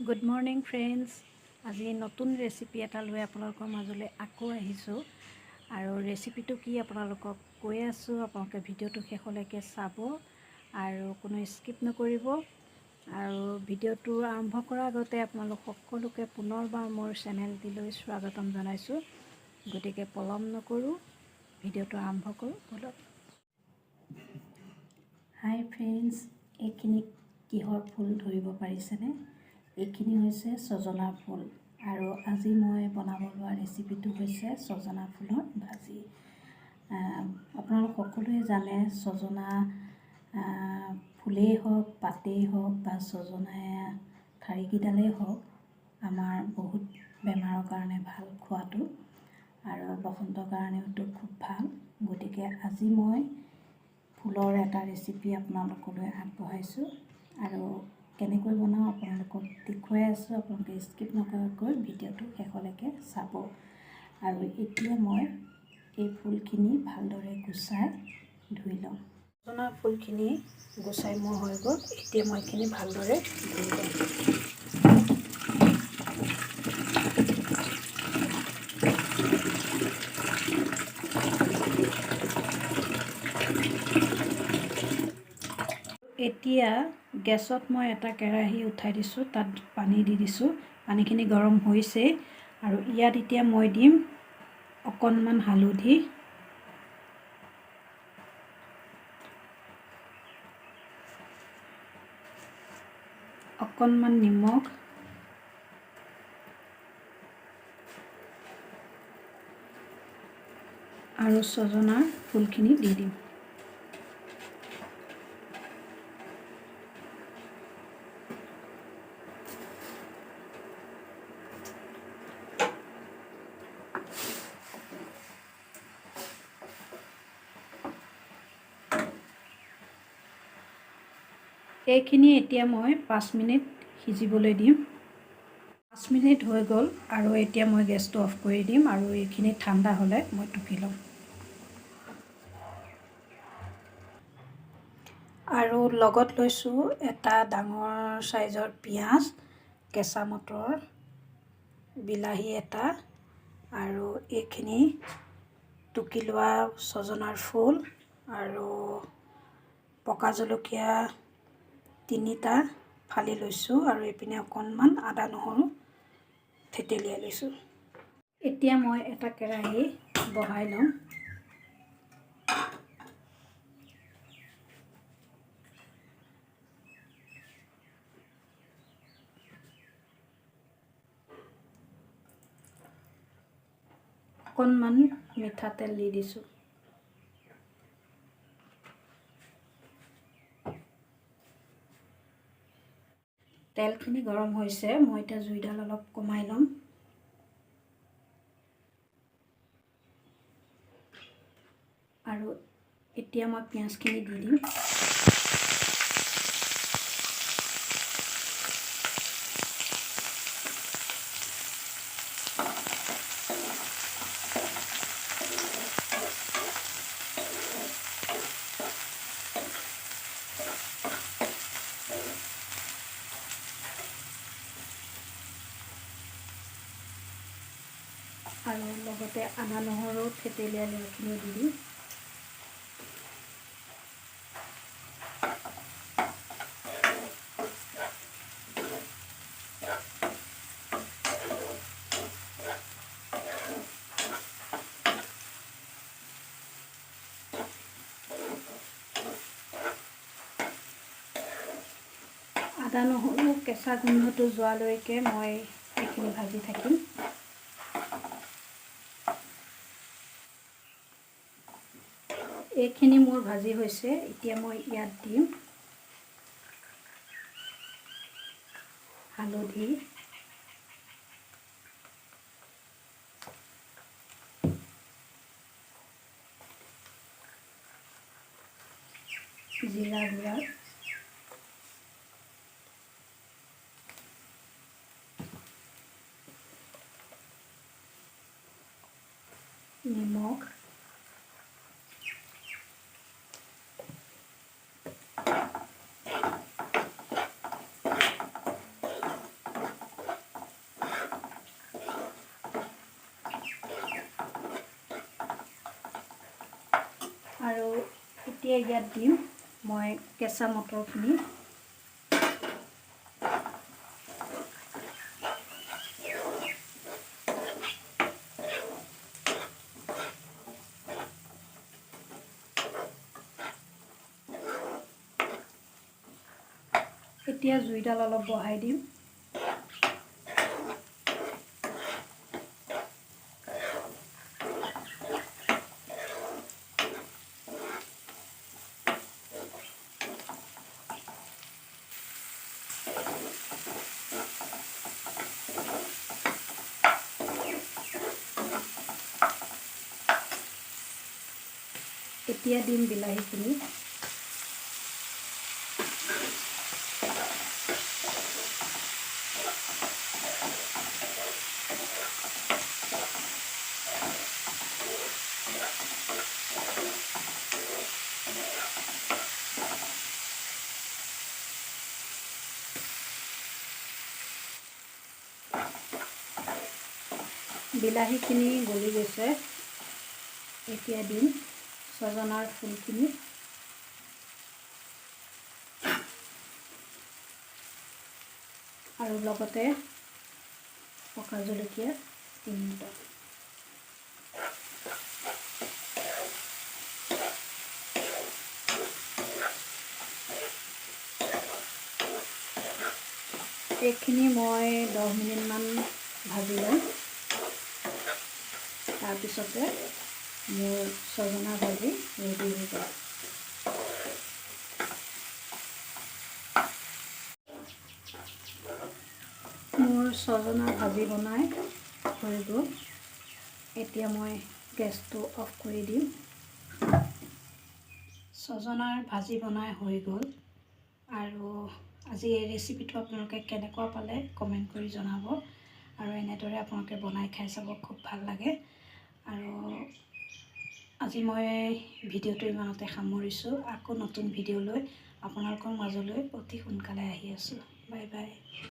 Good morning friends. আজি নতুন recipe এটা লৈ আপোনালোকৰ মাজলৈ আকৌ আহিছোঁ আৰু ৰেচিপিটো কি আপোনালোকক কৈ আছোঁ। আপোনালোকে ভিডিঅ'টো শেষলৈকে চাব আৰু কোনো স্কিপ নকৰিব। আৰু ভিডিঅ'টো আৰম্ভ কৰাৰ আগতে আপোনালোক সকলোকে পুনৰবাৰ মোৰ চেনেলটিলৈ স্বাগতম জনাইছোঁ। গতিকে পলম নকৰোঁ, ভিডিঅ'টো আৰম্ভ কৰোঁ ব'লক। হাই ফ্ৰেণ্ডছ, এইখিনি কিহৰ ফুল ধৰিব পাৰিছেনে? এইখিনি হৈছে ছজনাৰ ফুল আৰু আজি মই বনাব লোৱা ৰেচিপিটো হৈছে ছজনা ফুলৰ ভাজি। আপোনালোক সকলোৱে জানে ছজনা ফুলেই হওক, পাতেই হওক বা ছজনা ঠাৰিকেইডালেই হওক আমাৰ বহুত বেমাৰৰ কাৰণে ভাল খোৱাটো, আৰু বসন্তৰ কাৰণেওতো খুব ভাল। গতিকে আজি মই ফুলৰ এটা ৰেচিপি আপোনালোকলৈ আগবঢ়াইছোঁ আৰু কেনেকৈ বনাওঁ আপোনালোকক দেখুৱাই আছোঁ। আপোনালোকে স্কিপ নকৰাকৈ ভিডিঅ'টো শেষলৈকে চাব। আৰু এতিয়া মই এই ফুলখিনি ভালদৰে গুচাই ধুই ল'ম। ছজনাৰ ফুলখিনি গুচাই মোৰ হৈ গ'ল। এতিয়া মই এইখিনি ভালদৰে ধুই ল'ম। এতিয়া গেছত মই এটা কেৰাহী উঠাই দিছোঁ, তাত পানী দি দিছোঁ। পানীখিনি গৰম হৈছেই আৰু ইয়াত এতিয়া মই দিম অকণমান হালধি, অকণমান নিমখ, আৰু ছজনাৰ ফুলখিনি দি দিম। এইখিনি এতিয়া মই 5 মিনিট সিজিবলৈ দিম। 5 মিনিট হৈ গ'ল আৰু এতিয়া মই গেছটো অফ কৰি দিম আৰু এইখিনি ঠাণ্ডা হ'লে মই টুকি ল'ম। আৰু লগত লৈছোঁ এটা ডাঙৰ চাইজৰ পিঁয়াজ, কেঁচা মটৰ, বিলাহী এটা, আৰু এইখিনি টুকি লোৱা ছজনাৰ ফুল আৰু পকা জলকীয়া 3টা ফালি লৈছোঁ আৰু এইপিনে অকণমান আদা নহৰু থেতেলিয়াই লৈছোঁ। এতিয়া মই এটা কেৰাহী বহাই ল'ম। অকণমান মিঠাতেল দি দিছোঁ। তেলখিনি গৰম হৈছে, মই এতিয়া জুইডাল অলপ কমাই ল'ম। আৰু এতিয়া মই পিঁয়াজখিনি দি দিম। আৰু লগতে আদা নহৰু থেতেলিয়াই লোৱাখিনি দি দিম। আদা নহৰু কেঁচা গোন্ধটো যোৱালৈকে মই এইখিনি ভাজি থাকিম। এইখিনি মোৰ ভাজি হৈছে। এতিয়া মই ইয়াত দিম হালধি, জিৰা গুড়া, নিমখ, এতিয়া ইয়াত দিম মই কেঁচা মটৰখিনি। এতিয়া জুইডাল অলপ বঢ়াই দিম। এতিয়া দিম বিলাহীখিনি। বিলাহীখিনি গলি গৈছে। এতিয়া দিম ছজনাৰ ফুলখিনি। আৰু লগতে পকা জলকীয়া 3টা। এইখিনি মই 10 মিনিটমান ভাজি ল'ম। তাৰপিছতে মোৰ ছজনা ভাজি ৰেডি হৈ যাব। মোৰ ছজনা ভাজি বনাই হৈ গ'ল। এতিয়া মই গেছটো অফ কৰি দিম। ছজনাৰ ভাজি বনাই হৈ গ'ল। আৰু আজি এই ৰেচিপিটো আপোনালোকে কেনেকুৱা পালে কমেণ্ট কৰি জনাব। আৰু এনেদৰে আপোনালোকে বনাই খাই চাব, খুব ভাল লাগে। আৰু আজি মই ভিডিঅ'টো ইমানতে সামৰিছোঁ। আকৌ নতুন ভিডিঅ' লৈ আপোনালোকৰ মাজলৈ অতি সোনকালে আহি আছোঁ। Bye bye.